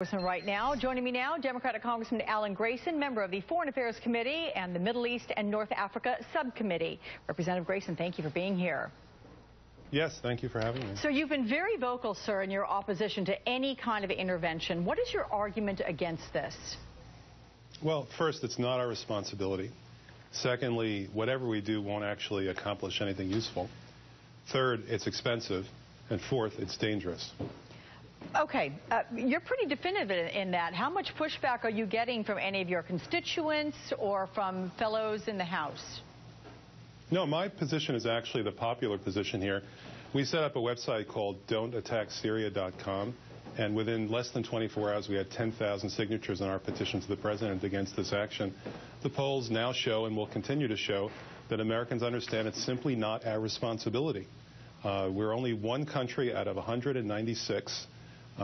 Right now, joining me now, Democratic Congressman Alex Grayson, member of the Foreign Affairs Committee and the Middle East and North Africa Subcommittee. Representative Grayson, thank you for being here. Yes, thank you for having me. So you've been very vocal, sir, in your opposition to any kind of intervention. What is your argument against this? Well, first, it's not our responsibility. Secondly, whatever we do won't actually accomplish anything useful. Third, it's expensive. And fourth, it's dangerous. Okay, you're pretty definitive in that. How much pushback are you getting from any of your constituents or from fellows in the House? No, my position is actually the popular position here. We set up a website called don'tattacksyria.com, and within less than 24 hours we had 10,000 signatures on our petition to the President against this action. The polls now show and will continue to show that Americans understand it's simply not our responsibility. We're only one country out of 196.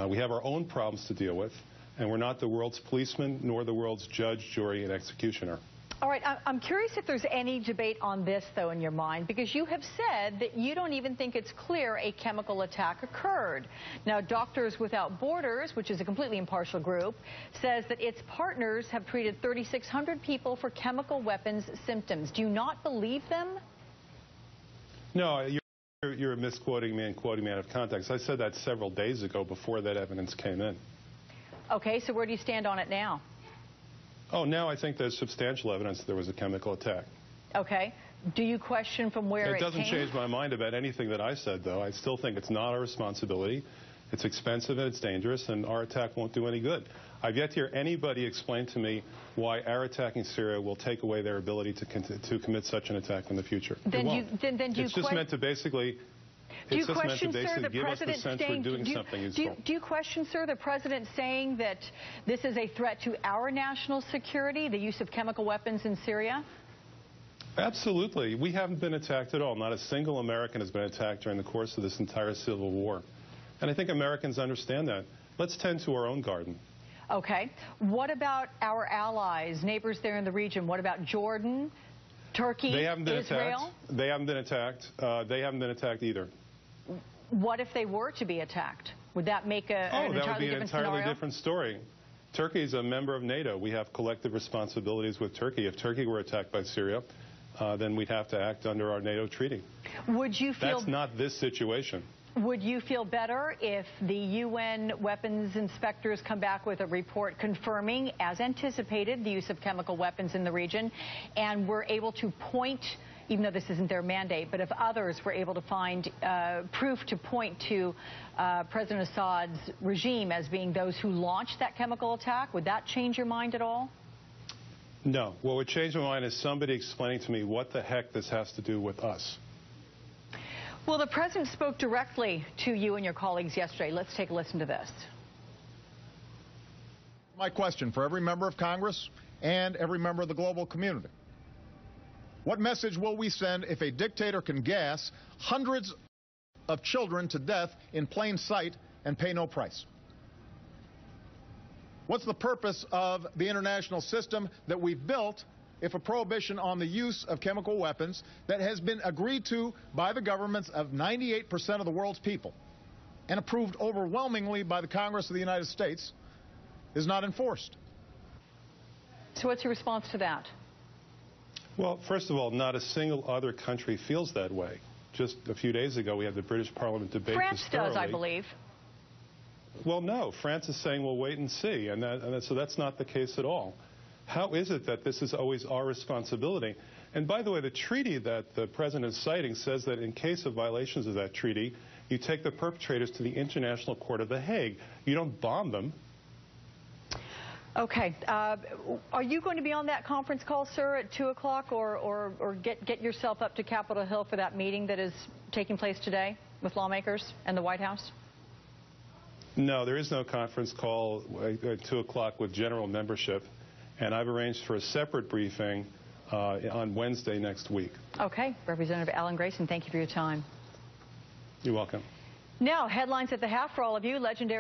We have our own problems to deal with, and we're not the world's policeman nor the world's judge, jury, and executioner. All right, I'm curious if there's any debate on this, though, in your mind, because you have said that you don't even think it's clear a chemical attack occurred. Now, Doctors Without Borders, which is a completely impartial group, says that its partners have treated 3,600 people for chemical weapons symptoms. Do you not believe them? No, you're misquoting me and quoting me out of context. I said that several days ago before that evidence came in. Okay, so where do you stand on it now? Oh, now I think there's substantial evidence that there was a chemical attack. Okay. Do you question from where it came? It doesn't change my mind about anything that I said, though. I still think it's not our responsibility. It's expensive and it's dangerous, and our attack won't do any good. I've yet to hear anybody explain to me why our attacking Syria will take away their ability to commit such an attack in the future. It's just meant to basically... Do you question, sir, the give us the President sense we're doing something useful. Do you question, sir, the President saying that this is a threat to our national security, the use of chemical weapons in Syria? Absolutely. We haven't been attacked at all. Not a single American has been attacked during the course of this entire civil war. And I think Americans understand that. Let's tend to our own garden. Okay. What about our allies, neighbors there in the region? What about Jordan, Turkey, Israel? They haven't been attacked. They haven't been attacked either. What if they were to be attacked? Would that make an entirely different scenario? That would be an entirely different story. Turkey is a member of NATO. We have collective responsibilities with Turkey. If Turkey were attacked by Syria, then we'd have to act under our NATO treaty. Would you feel... That's not this situation. Would you feel better if the UN weapons inspectors come back with a report confirming, as anticipated, the use of chemical weapons in the region, and were able to point, even though this isn't their mandate, but if others were able to find proof to point to President Assad's regime as being those who launched that chemical attack, would that change your mind at all? No. What would change my mind is somebody explaining to me what the heck this has to do with us. Well, the President spoke directly to you and your colleagues yesterday. Let's take a listen to this. My question for every member of Congress and every member of the global community. What message will we send if a dictator can gas hundreds of children to death in plain sight and pay no price? What's the purpose of the international system that we've built if a prohibition on the use of chemical weapons that has been agreed to by the governments of 98% of the world's people and approved overwhelmingly by the Congress of the United States is not enforced? So what's your response to that? Well, first of all, not a single other country feels that way. Just a few days ago, we had the British Parliament debate. France does, I believe. Well, no. France is saying, well, wait and see. So that's not the case at all. How is it that this is always our responsibility? And by the way, the treaty that the President is citing says that in case of violations of that treaty, you take the perpetrators to the International Court of The Hague. You don't bomb them. Okay. Are you going to be on that conference call, sir, at 2 o'clock, or get yourself up to Capitol Hill for that meeting that is taking place today with lawmakers and the White House? No, there is no conference call at 2 o'clock with general membership. And I've arranged for a separate briefing on Wednesday next week. Okay. Representative Alex Grayson, thank you for your time. You're welcome. Now, headlines at the half for all of you. Legendary